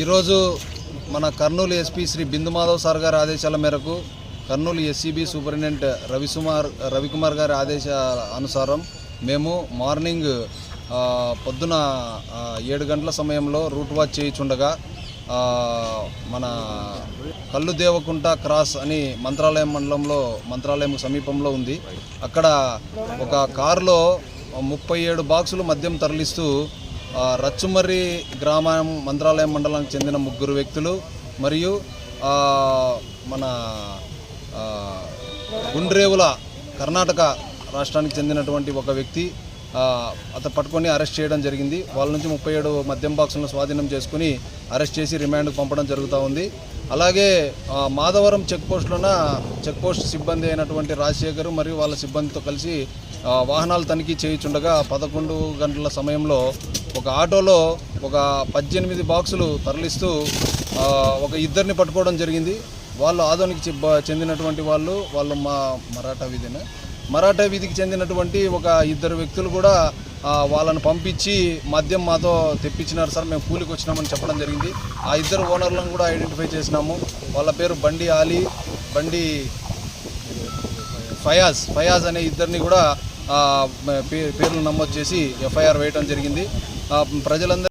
ఈరోజు మన కర్నూలు ఎస్పీ శ్రీ బిందు మాధవ్ సార్ గారి ఆదేశాల మేరకు కర్నూలు ఎస్సీబీ సూపరింటెండెంట్ రవికుమార్ గారి ఆదేశాల అనుసారం మేము మార్నింగ్ పొద్దున 7 గంటల సమయంలో రూట్ వాచ్ చేయించుండగా మన కల్లు దేవకుంట క్రాస్ అని మంత్రాలయం మండలంలో మంత్రాలయం సమీపంలో ఉంది. అక్కడ ఒక కారులో 37 బాక్సులు మద్యం తరలిస్తూ రచ్చుమర్రి గ్రామం మంత్రాలయం మండలానికి చెందిన 3 వ్యక్తులు మరియు మన గుండ్రేవుల కర్ణాటక రాష్ట్రానికి చెందినటువంటి ఒక వ్యక్తి అతను పట్టుకొని అరెస్ట్ చేయడం జరిగింది. వాళ్ళ నుంచి 37 మద్యం బాక్సులను స్వాధీనం చేసుకుని అరెస్ట్ చేసి రిమాండ్కు పంపడం జరుగుతూ ఉంది. అలాగే మాధవరం చెక్పోస్ట్ సిబ్బంది అయినటువంటి రాజశేఖర్ మరియు వాళ్ళ సిబ్బందితో కలిసి వాహనాలు తనిఖీ చేయించుండగా 11 గంటల సమయంలో ఒక ఆటోలో ఒక 18 బాక్సులు తరలిస్తూ ఒక ఇద్దరిని పట్టుకోవడం జరిగింది. వాళ్ళు ఆదోనికి చెందినటువంటి వాళ్ళు మరాఠా వీధికి చెందినటువంటి ఒక 2 వ్యక్తులు కూడా వాళ్ళని పంపించి మద్యం మాతో తెప్పించినారు సార్, మేము కూలికి వచ్చినామని చెప్పడం జరిగింది. ఆ 2 ఓనర్లను కూడా ఐడెంటిఫై చేసినాము. వాళ్ళ పేరు బండి ఆలీ, బండి ఫయాజ్ అనే 2 కూడా పేర్లు నమోదు చేసి ఎఫ్ఐఆర్ వేయడం జరిగింది. ప్రజలందరూ